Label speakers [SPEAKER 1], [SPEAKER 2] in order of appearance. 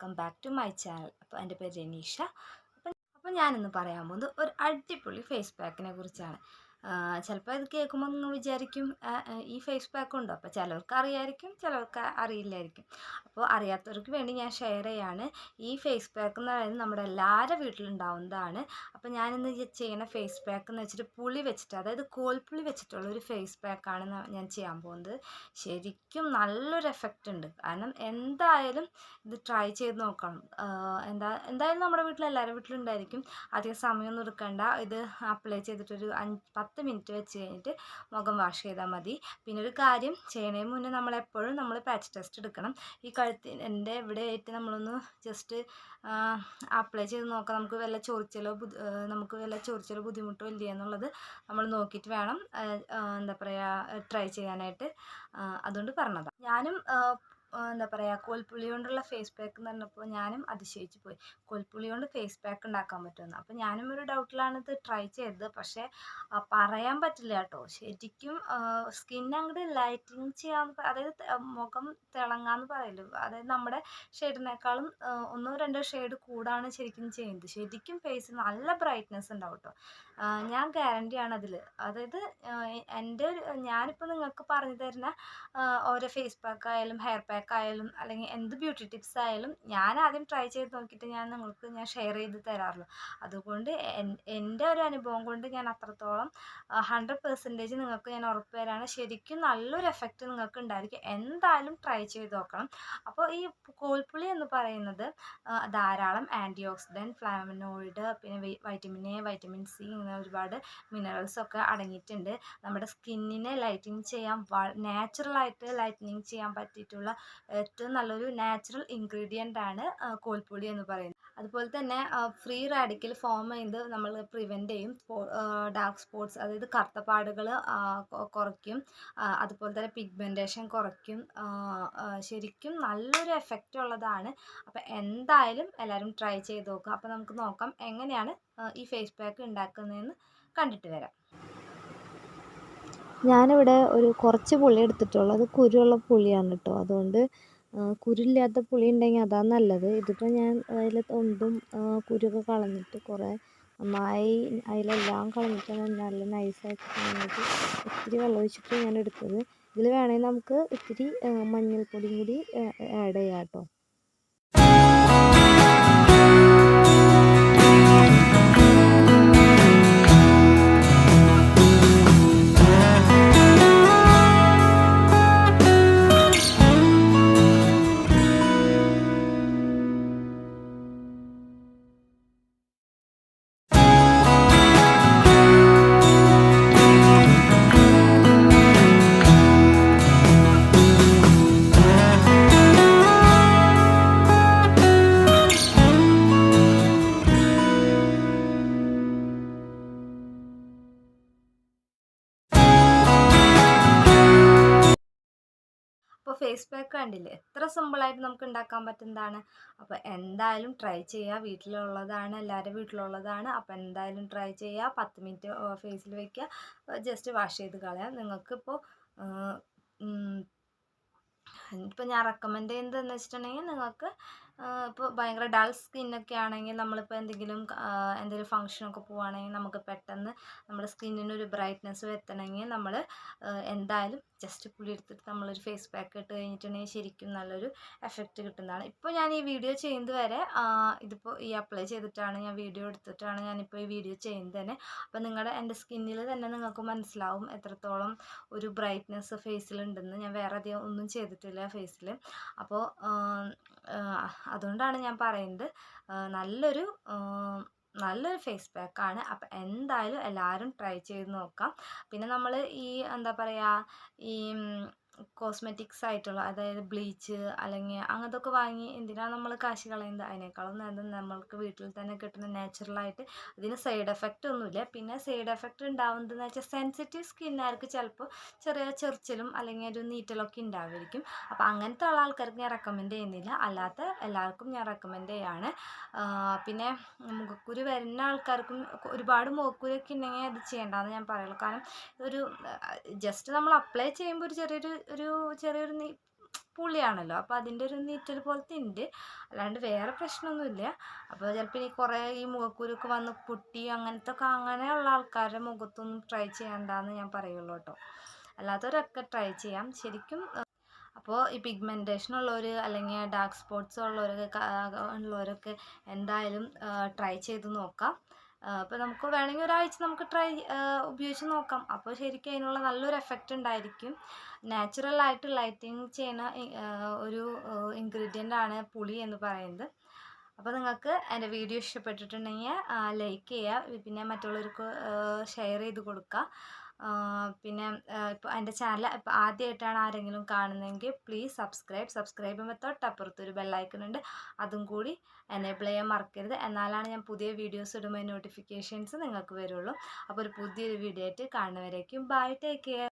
[SPEAKER 1] Welcome back to my channel. അപ്പോൾ എൻ്റെ പേര് രനീഷ. അപ്പോൾ ഞാനിന്ന് പറയാൻ പോകുന്നത് ഒരു അടിപൊളി ഫേസ് പാക്കിനെ കുറിച്ചാണ്. ചിലപ്പോൾ ഇത് കേൾക്കുമ്പോൾ നിങ്ങൾ വിചാരിക്കും ഈ ഫേസ് പാക്ക് ഉണ്ടോ? അപ്പോൾ ചിലവർക്ക് അറിയായിരിക്കും, ചിലവർക്ക് അറിയില്ലായിരിക്കും. അപ്പോൾ അറിയാത്തവർക്ക് വേണ്ടി ഞാൻ ഷെയർ ചെയ്യാണ്. ഈ ഫേസ് പാക്ക് എന്ന് പറയുന്നത് നമ്മുടെ എല്ലാവരുടെ വീട്ടിലുണ്ടാവുന്നതാണ്. അപ്പോൾ ഞാനിന്ന് ചെയ്യുന്ന ഫേസ് പാക്ക് എന്ന് വെച്ചിട്ട് പുളി വെച്ചിട്ട്, അതായത് കോൽപ്പുളി വെച്ചിട്ടുള്ള ഒരു ഫേസ് പാക്കാണ് ഞാൻ ചെയ്യാൻ പോകുന്നത്. ശരിക്കും നല്ലൊരു എഫക്റ്റ് ഉണ്ട്. കാരണം എന്തായാലും ഇത് ട്രൈ ചെയ്ത് നോക്കണം. എന്തായാലും നമ്മുടെ വീട്ടിൽ എല്ലാവരുടെ വീട്ടിലുണ്ടായിരിക്കും. അധികം സമയമൊന്നും എടുക്കണ്ട. ഇത് അപ്ലൈ ചെയ്തിട്ടൊരു 10 മിനിറ്റ് വെച്ച് കഴിഞ്ഞിട്ട് മുഖം വാഷ് ചെയ്താൽ മതി. പിന്നെ ഒരു കാര്യം, ചെയ്യണതിന് മുന്നേ നമ്മൾ പാച്ച് ടെസ്റ്റ് എടുക്കണം. ഈ കഴുത്തിൻ്റെ ഇവിടെ ആയിട്ട് നമ്മളൊന്ന് ജസ്റ്റ് അപ്ലൈ ചെയ്ത് നോക്കാം. നമുക്ക് വല്ല ചൊറിച്ചലോ ബുദ്ധിമുട്ടോ ഇല്ല എന്നുള്ളത് നമ്മൾ നോക്കിയിട്ട് വേണം എന്താ പറയുക ട്രൈ ചെയ്യാനായിട്ട്. അതുകൊണ്ട് പറഞ്ഞതാണ്. ഞാനും കോൽപ്പുളി കൊണ്ടുള്ള ഫേസ് പാക്ക് എന്ന് പറഞ്ഞപ്പോൾ ഞാനും അതിശയിച്ചു പോയി. കോൽപ്പുളി കൊണ്ട് ഫേസ് പാക്ക് ഉണ്ടാക്കാൻ പറ്റുമെന്ന്. അപ്പോൾ ഞാനും ഒരു ഡൗട്ടിലാണ് ഇത് ട്രൈ ചെയ്തത്. പക്ഷേ പറയാൻ പറ്റില്ല കേട്ടോ. ശരിക്കും സ്കിൻ അങ്ങോട്ട് ലൈറ്റിങ് ചെയ്യാന്ന്, അതായത് മുഖം തിളങ്ങാന്ന് പറയല്ലോ, അതായത് നമ്മുടെ ഷെയ്ഡിനേക്കാളും 1-2 ഷെയ്ഡ് കൂടാണ് ശരിക്കും ചെയ്യുന്നത്. ശരിക്കും ഫേസ് നല്ല ബ്രൈറ്റ്നെസ് ഉണ്ടാവും കേട്ടോ. ഞാൻ ഗ്യാരണ്ടിയാണ് അതിൽ. അതായത് ഞാനിപ്പോൾ നിങ്ങൾക്ക് പറഞ്ഞു തരുന്ന ഓരോ ഫേസ് പാക്ക് ആയാലും ഹെയർ പാക്ക് ആയാലും അല്ലെങ്കിൽ എന്ത് ബ്യൂട്ടി ടിപ്സ് ആയാലും ഞാൻ ആദ്യം ട്രൈ ചെയ്ത് നോക്കിയിട്ട് ഞാൻ ഷെയർ ചെയ്ത് തരാറുള്ളൂ. അതുകൊണ്ട് എൻ്റെ ഒരു അനുഭവം കൊണ്ട് ഞാൻ അത്രത്തോളം 100% നിങ്ങൾക്ക് ഞാൻ ഉറപ്പ് തരാണ്. ശരിക്കും നല്ലൊരു എഫക്റ്റ് നിങ്ങൾക്ക് ഉണ്ടായിരിക്കും. എന്തായാലും ട്രൈ ചെയ്ത് നോക്കണം. അപ്പോൾ ഈ കോൽപ്പുളി എന്ന് പറയുന്നത് ധാരാളം ആൻറ്റി ഓക്സിഡൻറ്റ്, ഫ്ലാവനോയിഡ്, പിന്നെ വൈറ്റമിൻ എ, വൈറ്റമിൻ സി, ഇങ്ങനെ ഒരുപാട് മിനറൽസൊക്കെ അടങ്ങിയിട്ടുണ്ട്. നമ്മുടെ സ്കിന്നിനെ ലൈറ്റനിങ് ചെയ്യാൻ നാച്ചുറലായിട്ട് ലൈറ്റനിങ് ചെയ്യാൻ പറ്റിയിട്ടുള്ള ഏറ്റവും നല്ലൊരു നാച്ചുറൽ ഇൻഗ്രീഡിയൻ്റ് ആണ് കോൽപ്പൊടി എന്ന് പറയുന്നത്. അതുപോലെ തന്നെ ഫ്രീ റാഡിക്കൽ ഫോം ചെയ്ത് നമ്മൾ പ്രിവെൻറ്റ് ചെയ്യും. ഡാർക്ക് സ്പോട്ട്സ്, അതായത് കറുത്ത പാടുകൾ കുറയ്ക്കും. അതുപോലെ തന്നെ പിഗ്മെൻറ്റേഷൻ കുറയ്ക്കും. ശരിക്കും നല്ലൊരു എഫക്റ്റ് ഉള്ളതാണ്. അപ്പോൾ എന്തായാലും എല്ലാവരും ട്രൈ ചെയ്ത് നോക്കുക. അപ്പോൾ നമുക്ക് നോക്കാം എങ്ങനെയാണ് ഈ ഫേസ് പാക്ക് ഉണ്ടാക്കുന്നതെന്ന് കണ്ടിട്ട് വരാം.
[SPEAKER 2] ഞാനിവിടെ കുറച്ച് പുളി എടുത്തിട്ടുള്ളൂ. അത് കുരുള്ള പുളിയാണ് കേട്ടോ. അതുകൊണ്ട് കുരുമില്ലാത്ത പുളി ഉണ്ടെങ്കിൽ അതാണ് നല്ലത്. ഇതിപ്പോൾ ഞാൻ അതിൽ തൊണ്ടും കുരുവൊക്കെ കളഞ്ഞിട്ട് കുറേ നന്നായി അതിലെല്ലാം കളഞ്ഞിട്ടാണ് നല്ല നൈസായിട്ട് കളഞ്ഞിട്ട് ഇത്തിരി വെള്ളം ഒഴിച്ചിട്ട് ഞാൻ എടുത്തത്. ഇതിൽ വേണമെങ്കിൽ നമുക്ക് ഇത്തിരി മഞ്ഞൾപ്പൊടിയും കൂടി ആഡ് ചെയ്യാം കേട്ടോ.
[SPEAKER 1] അപ്പോൾ ഫേസ് പാക്ക് കണ്ടില്ലേ, എത്ര സിമ്പിളായിട്ട് നമുക്ക് ഉണ്ടാക്കാൻ പറ്റുന്നതാണ്. അപ്പോൾ എന്തായാലും ട്രൈ ചെയ്യുക. വീട്ടിലുള്ളതാണ്, എല്ലാവരും വീട്ടിലുള്ളതാണ്. അപ്പോൾ എന്തായാലും ട്രൈ ചെയ്യുക. 10 മിനിറ്റ് ഫേസിൽ വയ്ക്കുക, ജസ്റ്റ് വാഷ് ചെയ്ത് കളയാം. നിങ്ങൾക്കിപ്പോൾ ഞാൻ റെക്കമെൻഡ് ചെയ്യുന്നതെന്ന് വെച്ചിട്ടുണ്ടെങ്കിൽ, നിങ്ങൾക്ക് ഇപ്പോൾ ഭയങ്കര ഡൾ സ്കിന്നൊക്കെ ആണെങ്കിൽ, നമ്മളിപ്പോൾ എന്തെങ്കിലും ഫങ്ഷനൊക്കെ പോവുകയാണെങ്കിൽ നമുക്ക് പെട്ടെന്ന് നമ്മുടെ സ്കിന്നിനൊരു ബ്രൈറ്റ്നെസ് വരുത്തണമെങ്കിൽ നമ്മൾ എന്തായാലും ജസ്റ്റ് പുളി എടുത്തിട്ട് നമ്മളൊരു ഫേസ് പാക്ക് ഇട്ട് കഴിഞ്ഞിട്ടുണ്ടെങ്കിൽ ശരിക്കും നല്ലൊരു എഫക്റ്റ് കിട്ടുന്നതാണ്. ഇപ്പോൾ ഞാൻ ഈ വീഡിയോ ചെയ്യുന്നത് വരെ ഇതിപ്പോൾ ഈ അപ്ലൈ ചെയ്തിട്ടാണ്, ഞാൻ വീഡിയോ എടുത്തിട്ടാണ് ഞാനിപ്പോൾ ഈ വീഡിയോ ചെയ്യുന്നത് തന്നെ. അപ്പോൾ എൻ്റെ സ്കിന്നിൽ തന്നെ നിങ്ങൾക്ക് മനസ്സിലാവും എത്രത്തോളം ഒരു ബ്രൈറ്റ്നെസ് ഫേസിലുണ്ടെന്ന്. ഞാൻ വേറെ അധികം ഒന്നും ചെയ്തിട്ടില്ല ഫേസിൽ. അപ്പോൾ അതുകൊണ്ടാണ് ഞാൻ പറയുന്നത് നല്ലൊരു ഫേസ് പാക്കാണ്. അപ്പം എന്തായാലും എല്ലാവരും ട്രൈ ചെയ്ത് നോക്കാം. പിന്നെ നമ്മൾ ഈ ഈ കോസ്മെറ്റിക്സ് ആയിട്ടുള്ള, അതായത് ബ്ലീച്ച് അല്ലെങ്കിൽ അങ്ങനത്തെ വാങ്ങി എന്തിനാണ് നമ്മൾ കാശ് കളയുന്നത്? അതിനേക്കാളും നല്ലത് നമ്മൾക്ക് വീട്ടിൽ തന്നെ കിട്ടുന്ന നാച്ചുറലായിട്ട്. ഇതിന് സൈഡ് എഫക്റ്റ് ഒന്നുമില്ല. പിന്നെ സൈഡ് എഫക്റ്റ് ഉണ്ടാവുന്നതെന്ന് വെച്ചാൽ സെൻസിറ്റീവ് സ്കിന്നുകാർക്ക് ചിലപ്പോൾ ചെറിയ ചെറിച്ചിലും അല്ലെങ്കിൽ ഒരു നീറ്റലൊക്കെ ഉണ്ടാവുമായിരിക്കും. അപ്പോൾ അങ്ങനത്തെ ഉള്ള ആൾക്കാർക്ക് ഞാൻ റെക്കമെൻഡ് ചെയ്യുന്നില്ല. അല്ലാത്ത എല്ലാവർക്കും ഞാൻ റെക്കമെൻഡ് ചെയ്യാണ്. പിന്നെ മുഖക്കുരു വരുന്ന ആൾക്കാർക്കും, ഒരുപാട് മുഖക്കുരൊക്കെ ഉണ്ടെങ്കിൽ അത് ചെയ്യേണ്ടതെന്ന് ഞാൻ പറയുള്ളൂ. കാരണം ജസ്റ്റ് നമ്മൾ അപ്ലൈ ചെയ്യുമ്പോൾ ചെറിയൊരു പുളിയാണല്ലോ, അപ്പോൾ അതിൻ്റെ ഒരു നീറ്റൽ പോലത്തെ ഉണ്ട്, അല്ലാണ്ട് വേറെ പ്രശ്നമൊന്നുമില്ല. അപ്പോൾ ചിലപ്പോൾ ഈ കുറേ ഈ മുഖക്കുരുക്ക് വന്ന് പൊട്ടി അങ്ങനെയുള്ള ആൾക്കാരുടെ മുഖത്തൊന്നും ട്രൈ ചെയ്യണ്ടെന്ന് ഞാൻ പറയുള്ളൂ കേട്ടോ. അല്ലാത്തവരൊക്കെ ട്രൈ ചെയ്യാം ശരിക്കും. അപ്പോൾ ഈ പിഗ്മെൻറ്റേഷൻ ഉള്ളവർ അല്ലെങ്കിൽ ഡാർക്ക് സ്പോട്ട്സ് ഉള്ളവരൊക്കെ എന്തായാലും ട്രൈ ചെയ്ത് നോക്കാം. അപ്പോൾ നമുക്ക് വേണമെങ്കിൽ ഒരാഴ്ച നമുക്ക് ഉപയോഗിച്ച് നോക്കാം. അപ്പോൾ ശരിക്കും അതിനുള്ള നല്ലൊരു എഫക്റ്റ് ഉണ്ടായിരിക്കും. നാച്ചുറലായിട്ട് ലൈറ്റിങ് ചെയ്യുന്ന ഒരു ഇൻഗ്രീഡിയൻ്റ് ആണ് പുളി എന്ന് പറയുന്നത്. അപ്പോൾ നിങ്ങൾക്ക് എൻ്റെ വീഡിയോ ഇഷ്ടപ്പെട്ടിട്ടുണ്ടെങ്കിൽ ലൈക്ക് ചെയ്യുക, പിന്നെ മറ്റുള്ളവർക്ക് ഷെയർ ചെയ്ത് കൊടുക്കുക. പിന്നെ ഇപ്പോൾ എൻ്റെ ചാനൽ ഇപ്പോൾ ആദ്യമായിട്ടാണ് ആരെങ്കിലും കാണുന്നതെങ്കിൽ പ്ലീസ് സബ്സ്ക്രൈബ് ചെയ്യുമ്പോൾ തൊട്ടപ്പുറത്തൊരു ബെല്ലൈക്കൺ ഉണ്ട്, അതും കൂടി എനേബിൾ ചെയ്യാൻ മറക്കരുത്. എന്നാലാണ് ഞാൻ പുതിയ വീഡിയോസ് ഇടുമ്പോൾ നോട്ടിഫിക്കേഷൻസ് നിങ്ങൾക്ക് വരുള്ളൂ. അപ്പോൾ ഒരു പുതിയൊരു വീഡിയോ ആയിട്ട് കാണുന്നവരേക്കും ബൈ, ടേക്ക് കെയർ.